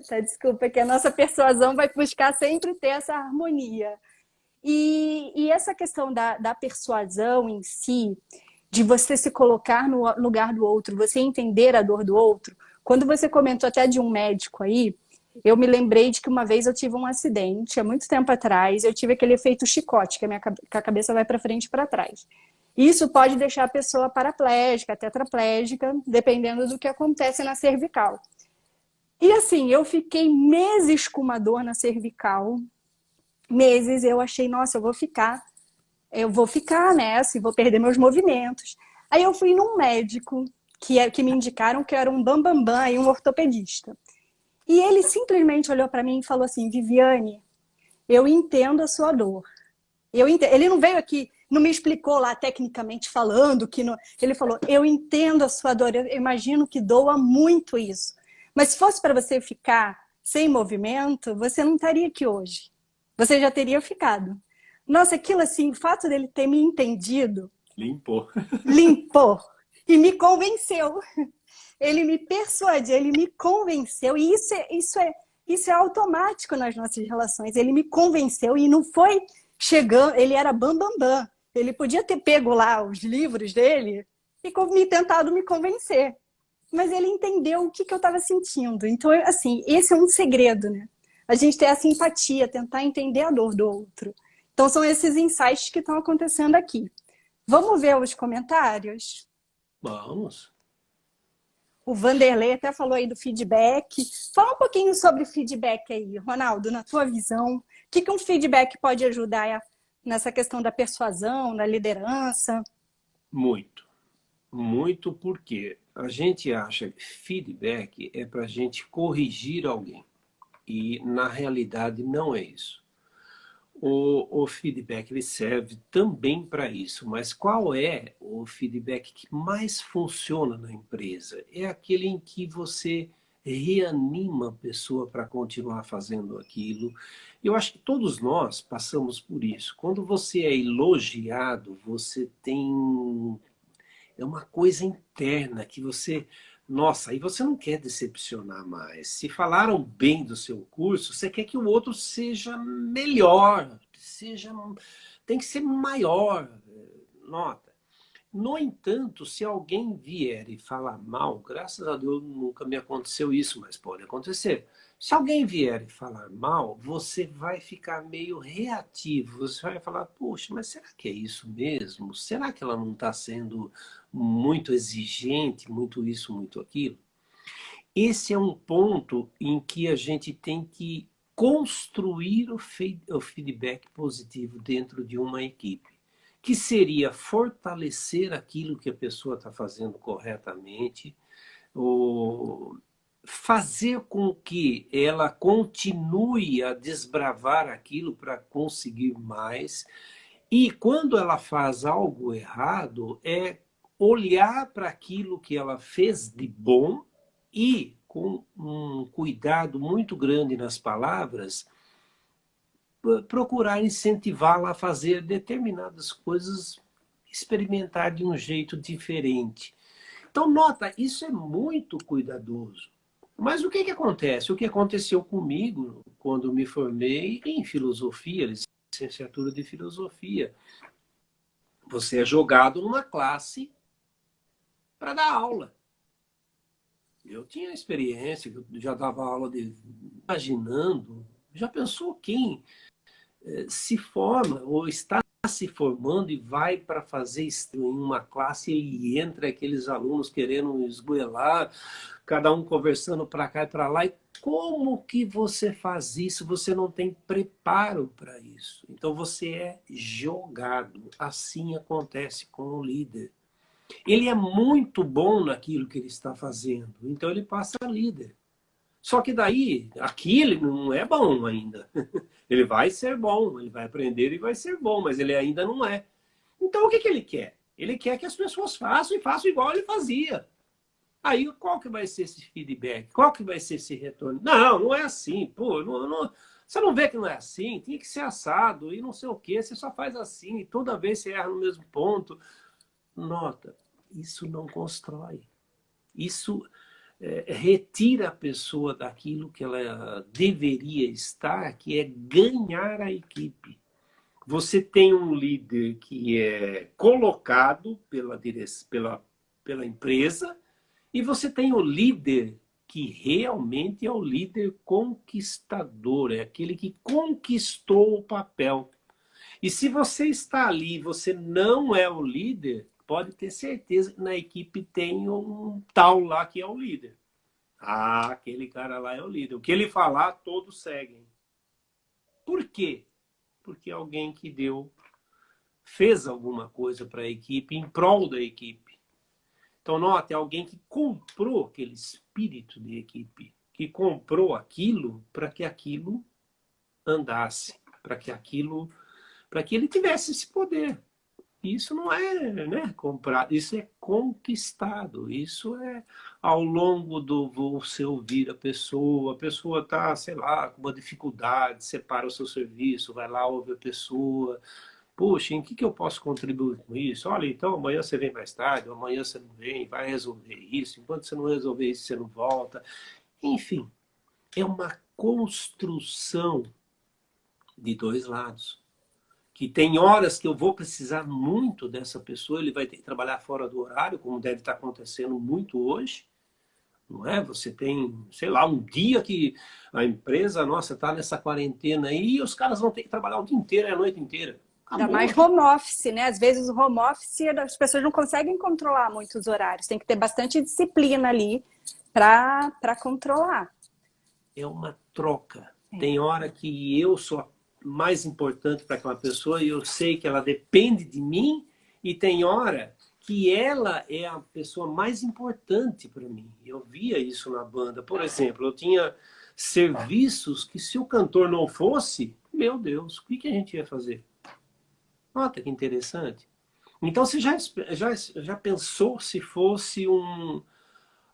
Tá, desculpa, que a nossa persuasão vai buscar sempre ter essa harmonia. E essa questão da persuasão em si, de você se colocar no lugar do outro, você entender a dor do outro. Quando você comentou até de um médico aí, eu me lembrei de que uma vez eu tive um acidente, há muito tempo atrás, eu tive aquele efeito chicote, que a cabeça vai para frente e para trás. Isso pode deixar a pessoa paraplégica, tetraplégica, dependendo do que acontece na cervical. E assim, eu fiquei meses com uma dor na cervical, meses, eu achei, nossa, eu vou ficar nessa e vou perder meus movimentos. Aí eu fui num médico que me indicaram que era um bambambam, aí um ortopedista. E ele simplesmente olhou para mim e falou assim, Viviane, eu entendo a sua dor. Ele não veio aqui, não me explicou lá tecnicamente falando, ele falou, eu entendo a sua dor, eu imagino que doa muito isso. Mas se fosse para você ficar sem movimento, você não estaria aqui hoje. Você já teria ficado. Nossa, aquilo assim, o fato dele ter me entendido, Limpou. limpou e me convenceu. Ele me persuadiu, ele me convenceu. E isso é automático nas nossas relações. Ele me convenceu e não foi chegando, ele era bambambam. Bam, bam. Ele podia ter pego lá os livros dele e me tentado me convencer. Mas ele entendeu o que eu estava sentindo. Então, assim, esse é um segredo, né? A gente ter essa empatia, tentar entender a dor do outro. Então, são esses insights que estão acontecendo aqui. Vamos ver os comentários? Vamos. O Vanderlei até falou aí do feedback. Fala um pouquinho sobre feedback aí, Ronaldo, na tua visão. O que um feedback pode ajudar nessa questão da persuasão, da liderança? Muito. Muito porque a gente acha que feedback é para a gente corrigir alguém. E, na realidade, não é isso. O feedback ele serve também para isso, mas qual é o feedback que mais funciona na empresa? É aquele em que você reanima a pessoa para continuar fazendo aquilo. Eu acho que todos nós passamos por isso. Quando você é elogiado, você tem é uma coisa interna que você. Nossa, aí você não quer decepcionar mais. Se falaram bem do seu curso, você quer que o outro seja melhor, tem que ser maior. Nota. No entanto, se alguém vier e falar mal, graças a Deus nunca me aconteceu isso, mas pode acontecer. Se alguém vier e falar mal, você vai ficar meio reativo. Você vai falar, poxa, mas será que é isso mesmo? Será que ela não está sendo muito exigente, muito isso, muito aquilo? Esse é um ponto em que a gente tem que construir o feedback positivo dentro de uma equipe, que seria fortalecer aquilo que a pessoa está fazendo corretamente, ou fazer com que ela continue a desbravar aquilo para conseguir mais. E quando ela faz algo errado, é olhar para aquilo que ela fez de bom e, com um cuidado muito grande nas palavras, procurar incentivá-la a fazer determinadas coisas, experimentar de um jeito diferente. Então, nota, isso é muito cuidadoso. Mas o que acontece? O que aconteceu comigo quando me formei em filosofia, licenciatura de filosofia? Você é jogado numa classe para dar aula. Eu tinha experiência, eu já dava aula de imaginando. Já pensou quem se forma ou está se formando e vai para fazer isso em uma classe e entra aqueles alunos querendo esgoelar, cada um conversando para cá e para lá. E como que você faz isso? Você não tem preparo para isso. Então você é jogado. Assim acontece com o líder. Ele é muito bom naquilo que ele está fazendo, então ele passa a líder. Só que daí, aqui ele não é bom ainda. Ele vai ser bom, ele vai aprender e vai ser bom, mas ele ainda não é. Então o que ele quer? Ele quer que as pessoas façam e façam igual ele fazia. Aí qual que vai ser esse feedback? Qual que vai ser esse retorno? Não, não é assim. Pô, você não vê que não é assim? Tinha que ser assado e não sei o quê. Você só faz assim e toda vez você erra no mesmo ponto. Nota, isso não constrói. Isso retira a pessoa daquilo que ela deveria estar, que é ganhar a equipe. Você tem um líder que é colocado pela empresa e você tem o líder que realmente é o líder conquistador, é aquele que conquistou o papel. E se você está ali e você não é o líder, pode ter certeza que na equipe tem um tal lá que é o líder. Ah, aquele cara lá é o líder. O que ele falar, todos seguem. Por quê? Porque alguém que fez alguma coisa para a equipe, em prol da equipe. Então, note, alguém que comprou aquele espírito de equipe, que comprou aquilo para que aquilo andasse, para que ele tivesse esse poder. Isso não é, né, comprado, isso é conquistado, isso é ao longo do você ouvir a pessoa está, sei lá, com uma dificuldade, separa o seu serviço, vai lá, ouve a pessoa, poxa, em que eu posso contribuir com isso? Olha, então amanhã você vem mais tarde, amanhã você não vem, vai resolver isso, enquanto você não resolver isso, você não volta. Enfim, é uma construção de dois lados. Que tem horas que eu vou precisar muito dessa pessoa, ele vai ter que trabalhar fora do horário, como deve estar acontecendo muito hoje, não é? Você tem, sei lá, um dia que a empresa, nossa, está nessa quarentena aí, e os caras vão ter que trabalhar o dia inteiro e a noite inteira. Ainda Acabou. mais home office, né? Às vezes o home office, as pessoas não conseguem controlar muito os horários. Tem que ter bastante disciplina ali para controlar. É uma troca. Tem hora que eu sou mais importante para aquela pessoa e eu sei que ela depende de mim, e tem hora que ela é a pessoa mais importante para mim. Eu via isso na banda. Por exemplo, eu tinha serviços que se o cantor não fosse, meu Deus, o que a gente ia fazer? Nota que interessante. Então você já pensou se fosse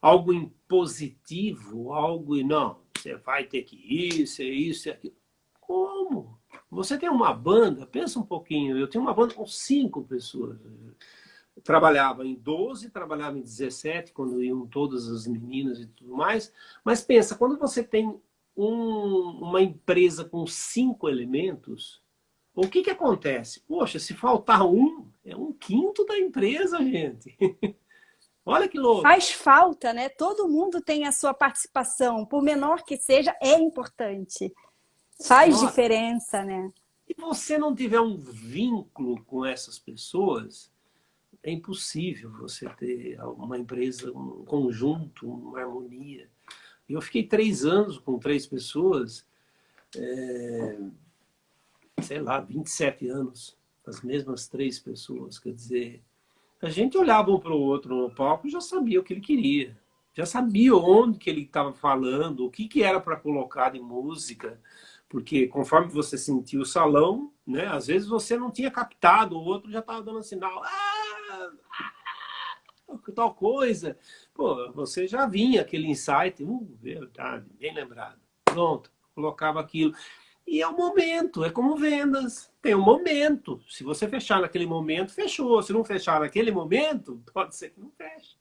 algo impositivo, algo e não, você vai ter que ir, isso e aquilo. Como? Você tem uma banda, pensa um pouquinho, eu tenho uma banda com 5 pessoas. Eu trabalhava em 12, trabalhava em 17, quando iam todas as meninas e tudo mais. Mas pensa, quando você tem uma empresa com 5 elementos, o que acontece? Poxa, se faltar um, é um quinto da empresa, gente. Olha que louco. Faz falta, né? Todo mundo tem a sua participação, por menor que seja, é importante. Faz diferença, né? Se você não tiver um vínculo com essas pessoas, é impossível você ter uma empresa, um conjunto, uma harmonia. Eu fiquei 3 anos com 3 pessoas, sei lá, 27 anos, as mesmas 3 pessoas. Quer dizer, a gente olhava um para o outro no palco e já sabia o que ele queria. Já sabia onde que ele estava falando, o que era para colocar de música. Porque conforme você sentia o salão, né, às vezes você não tinha captado, o outro já estava dando sinal. Tal coisa. Pô, você já vinha aquele insight, verdade, bem lembrado. Pronto, colocava aquilo. E é o momento, é como vendas. Tem um momento. Se você fechar naquele momento, fechou. Se não fechar naquele momento, pode ser que não feche.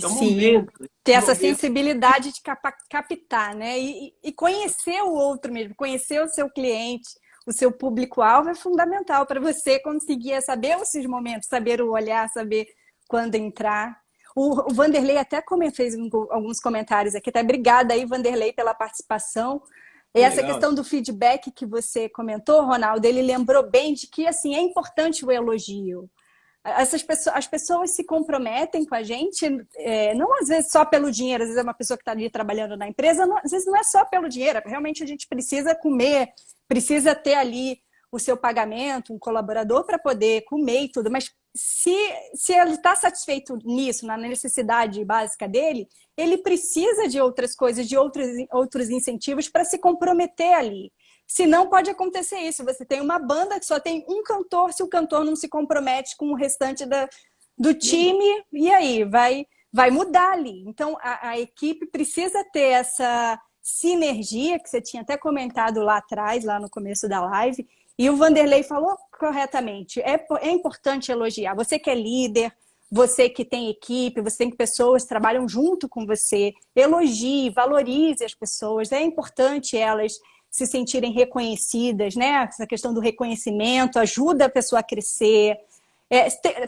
É um momento. Ter essa sensibilidade de captar, né? E conhecer o outro mesmo, conhecer o seu cliente, o seu público-alvo é fundamental para você conseguir saber esses momentos, saber o olhar, saber quando entrar. O Vanderlei até fez alguns comentários aqui. Tá? Obrigada aí, Vanderlei, pela participação. E essa questão do feedback que você comentou, Ronaldo, ele lembrou bem de que assim, é importante o elogio. As pessoas se comprometem com a gente, não às vezes só pelo dinheiro, às vezes é uma pessoa que está ali trabalhando na empresa, às vezes não é só pelo dinheiro, realmente a gente precisa comer, precisa ter ali o seu pagamento, um colaborador para poder comer e tudo, mas se ele está satisfeito nisso, na necessidade básica dele, ele precisa de outras coisas, de outros incentivos para se comprometer ali. Senão pode acontecer isso, você tem uma banda que só tem um cantor, se o cantor não se compromete com o restante do time, e aí? Vai mudar ali. Então, a equipe precisa ter essa sinergia, que você tinha até comentado lá atrás, lá no começo da live, e o Vanderlei falou corretamente, é importante elogiar. Você que é líder, Você que tem equipe, você tem pessoas que trabalham junto com você, elogie, valorize as pessoas. É importante elas se sentirem reconhecidas, né? Essa questão do reconhecimento ajuda a pessoa a crescer.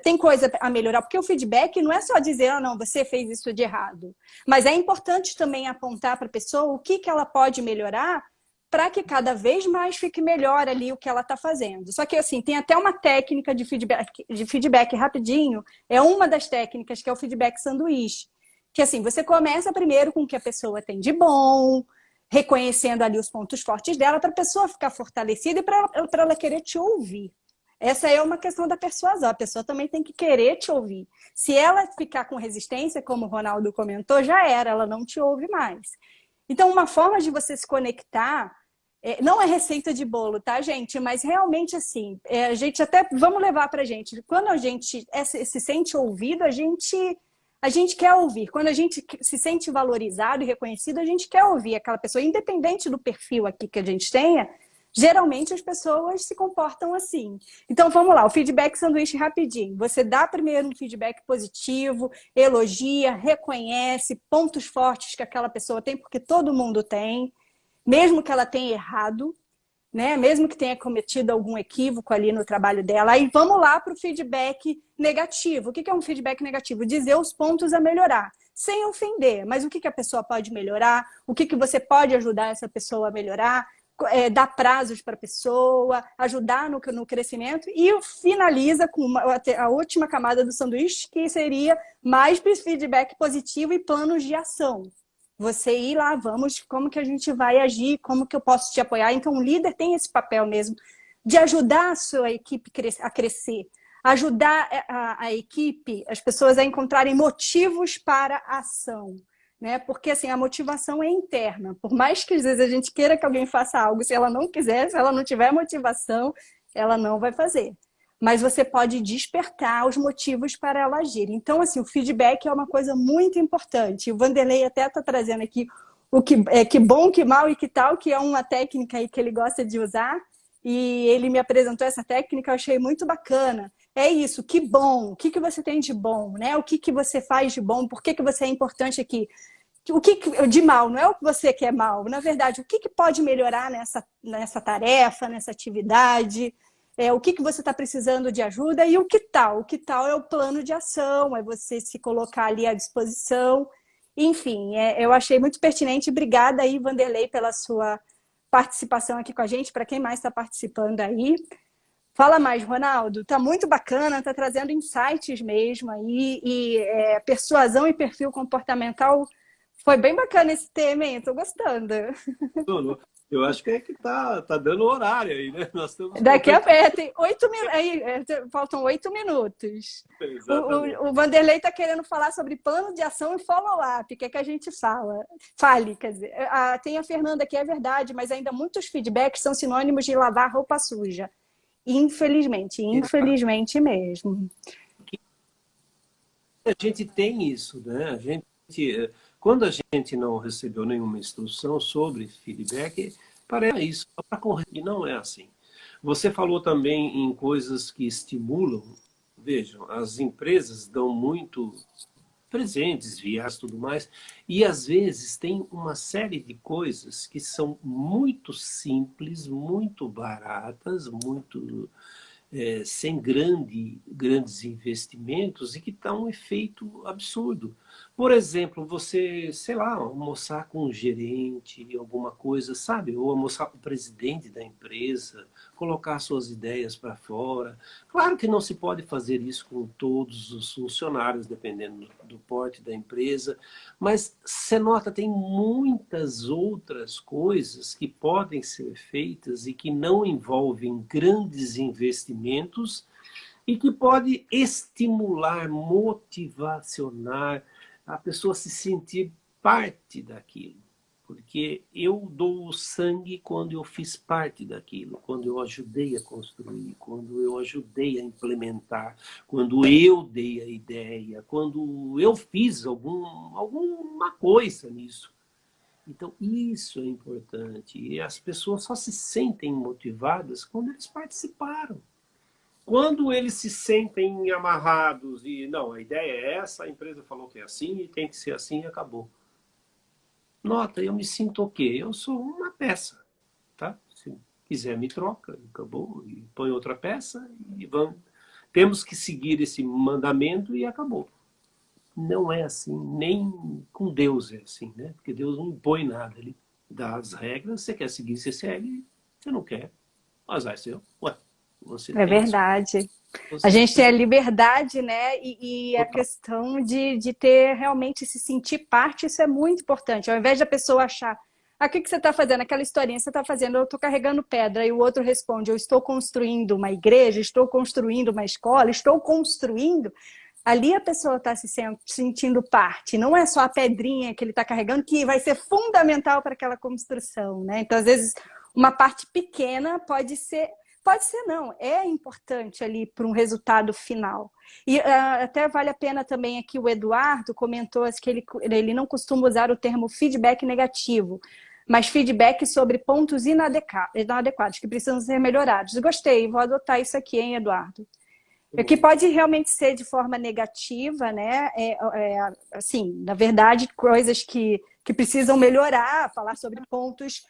Tem coisa a melhorar, porque o feedback não é só dizer, ah, não, você fez isso de errado. Mas é importante também apontar para a pessoa o que ela pode melhorar para que cada vez mais fique melhor ali o que ela está fazendo. Só que, assim, tem até uma técnica de feedback rapidinho, é uma das técnicas que é o feedback sanduíche. Que, assim, você começa primeiro com o que a pessoa tem de bom, reconhecendo ali os pontos fortes dela, para a pessoa ficar fortalecida e para ela querer te ouvir. Essa é uma questão da persuasão. A pessoa também tem que querer te ouvir. Se ela ficar com resistência, como o Ronaldo comentou, já era, ela não te ouve mais. Então, uma forma de você se conectar, não é receita de bolo, tá, gente? Mas realmente, assim, a gente até, vamos levar pra gente, quando a gente se sente ouvido, a gente quer ouvir. Quando a gente se sente valorizado e reconhecido, a gente quer ouvir aquela pessoa, independente do perfil aqui que a gente tenha. Geralmente as pessoas se comportam assim. Então vamos lá, o feedback sanduíche rapidinho. Você dá primeiro um feedback positivo, elogia, reconhece pontos fortes que aquela pessoa tem, porque todo mundo tem, mesmo que ela tenha errado, né? Mesmo que tenha cometido algum equívoco ali no trabalho dela. Aí vamos lá para o feedback negativo. O que é um feedback negativo? Dizer os pontos a melhorar, sem ofender, mas o que a pessoa pode melhorar, o que você pode ajudar essa pessoa a melhorar, dar prazos para a pessoa, ajudar no crescimento, e finaliza com a última camada do sanduíche, que seria mais feedback positivo e planos de ação. Você ir lá, vamos, como que a gente vai agir, como que eu posso te apoiar. Então, o líder tem esse papel mesmo de ajudar a sua equipe a crescer, ajudar a equipe, as pessoas a encontrarem motivos para a ação. Né? Porque assim, a motivação é interna. Por mais que às vezes a gente queira que alguém faça algo, se ela não quiser, se ela não tiver motivação, ela não vai fazer. Mas você pode despertar os motivos para ela agir. Então, assim, o feedback é uma coisa muito importante. O Vanderlei até está trazendo aqui o que bom, que mal e que tal, que é uma técnica aí que ele gosta de usar. E ele me apresentou essa técnica, eu achei muito bacana. É isso, que bom, o que você tem de bom, né? O que você faz de bom, por que você é importante aqui? O que de mal, não é o que você quer mal, na verdade, o que pode melhorar nessa tarefa, nessa atividade, o que você está precisando de ajuda e o que tal? O que tal é o plano de ação, é você se colocar ali à disposição. Enfim, eu achei muito pertinente. Obrigada aí, Vanderlei, pela sua participação aqui com a gente, para quem mais está participando aí. Fala mais, Ronaldo. Tá muito bacana, tá trazendo insights mesmo aí, e persuasão e perfil comportamental. Foi bem bacana esse tema, hein? Tô gostando. Eu acho que tá dando horário aí, né? Nós estamos Daqui a completamente. pouco, tem 8 minutos, faltam 8 minutos. Exatamente. O Vanderlei está querendo falar sobre plano de ação e follow-up, que é que a gente fale, quer dizer. Tem a Fernanda aqui, é verdade, mas ainda muitos feedbacks são sinônimos de lavar roupa suja. Infelizmente, infelizmente mesmo. A gente tem isso, né? Quando a gente não recebeu nenhuma instrução sobre feedback, parece isso, só para corrigir. E não é assim. Você falou também em coisas que estimulam. Vejam, as empresas dão muito presentes, viagens e tudo mais, e às vezes tem uma série de coisas que são muito simples, muito baratas, muito sem grandes investimentos e que dá um efeito absurdo. Por exemplo, você, sei lá, almoçar com um gerente, alguma coisa, sabe? Ou almoçar com o presidente da empresa, colocar suas ideias para fora. Claro que não se pode fazer isso com todos os funcionários, dependendo do porte da empresa, mas você nota, tem muitas outras coisas que podem ser feitas e que não envolvem grandes investimentos e que pode estimular, motivacionar a pessoa a se sentir parte daquilo. Porque eu dou sangue quando eu fiz parte daquilo, quando eu ajudei a construir, quando eu ajudei a implementar, quando eu dei a ideia, quando eu fiz alguma coisa nisso. Então, isso é importante. E as pessoas só se sentem motivadas quando eles participaram. quando eles se sentem amarrados e, não, a ideia é essa, a empresa falou que é assim e tem que ser assim e acabou. Nota, eu me sinto o quê? Eu sou uma peça, tá? Se quiser me troca, acabou, e põe outra peça e vamos. Temos que seguir esse mandamento e acabou. Não é assim, nem com Deus é assim, né? Porque Deus não impõe nada, ele dá as regras, você quer seguir, você segue, você não quer, azar seu. Ué, você É tem a sua, verdade. A você gente tem a quiser. liberdade, né? E a Total. questão de ter realmente se sentir parte, isso é muito importante. Ao invés da pessoa achar, ah, o que que você está fazendo? Aquela historinha que você está fazendo, eu estou carregando pedra, e o outro responde, eu estou construindo uma igreja, estou construindo uma escola, estou construindo. Ali a pessoa está se sentindo parte, não é só a pedrinha que ele está carregando que vai ser fundamental para aquela construção, né? Então, às vezes, uma parte pequena pode ser não, é importante ali para um resultado final. E até vale a pena também aqui, o Eduardo comentou que ele não costuma usar o termo feedback negativo, mas feedback sobre pontos inadequados, que precisam ser melhorados. Gostei, vou adotar isso aqui, hein, Eduardo? O que pode realmente ser de forma negativa, né? Assim, na verdade, coisas que precisam melhorar, falar sobre pontos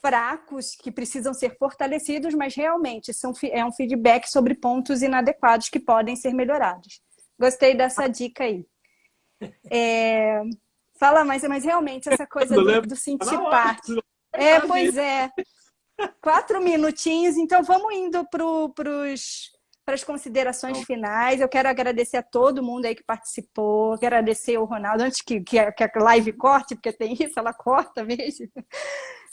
fracos que precisam ser fortalecidos, mas realmente é um feedback sobre pontos inadequados que podem ser melhorados. Gostei dessa dica aí. Fala mais, mas realmente essa coisa Não lembro, do tá sentir na hora, parte. terminar Pois mesmo. é. 4 minutinhos, então vamos indo para as considerações Então, finais. Eu quero agradecer a todo mundo aí que participou, agradecer ao Ronaldo, antes que a live corte, porque tem isso, ela corta mesmo.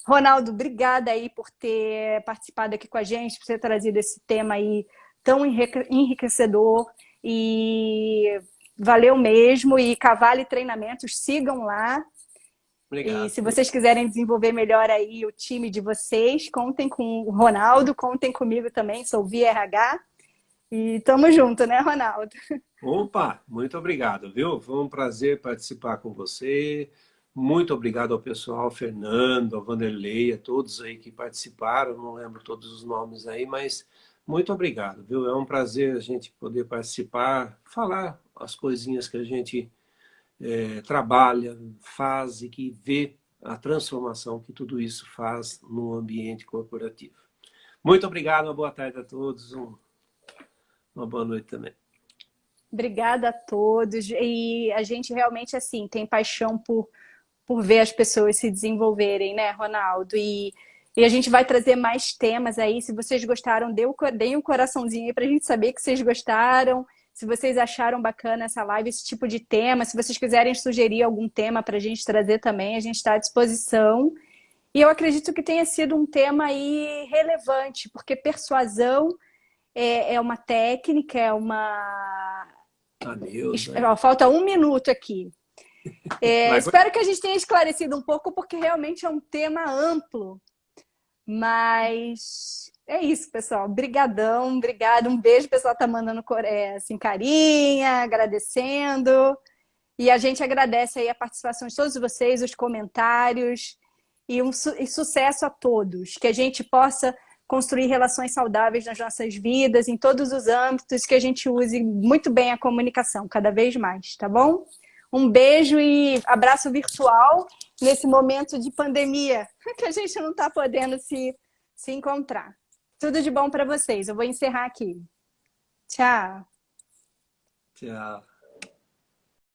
Ronaldo, obrigada aí por ter participado aqui com a gente, por ter trazido esse tema aí tão enriquecedor e valeu mesmo. E Cavale Treinamentos, sigam lá. E obrigado. se vocês quiserem desenvolver melhor aí o time de vocês, contem com o Ronaldo, contem comigo também, sou via RH. E tamo junto, né, Ronaldo? Opa, muito obrigado, viu? Foi um prazer participar com você. Muito obrigado ao pessoal, Fernando, a Vanderlei, a todos aí que participaram. Não lembro todos os nomes aí, mas muito obrigado, viu? É um prazer a gente poder participar, falar as coisinhas que a gente trabalha, faz e que vê a transformação que tudo isso faz no ambiente corporativo. Muito obrigado, uma boa tarde a todos, uma boa noite também. Obrigada a todos. E a gente realmente, assim, tem paixão por ver as pessoas se desenvolverem, né, Ronaldo? E a gente vai trazer mais temas aí. Se vocês gostaram, deem um coraçãozinho aí pra gente saber que vocês gostaram. Se vocês acharam bacana essa live, esse tipo de tema. Se vocês quiserem sugerir algum tema para a gente trazer também, a gente está à disposição. E eu acredito que tenha sido um tema aí relevante, porque persuasão é uma técnica, Adeus, né? Falta 1 minuto aqui. Vai, Espero que a gente tenha esclarecido um pouco, porque realmente é um tema amplo. Mas é isso, pessoal. Obrigadão, obrigado. Um beijo, o pessoal tá mandando assim, carinha, agradecendo. E a gente agradece aí a participação de todos vocês, os comentários. E sucesso a todos. Que a gente possa construir relações saudáveis nas nossas vidas, em todos os âmbitos, que a gente use muito bem a comunicação, cada vez mais, tá bom? Um beijo e abraço virtual nesse momento de pandemia, que a gente não está podendo se encontrar. Tudo de bom para vocês. Eu vou encerrar aqui. Tchau. tchau.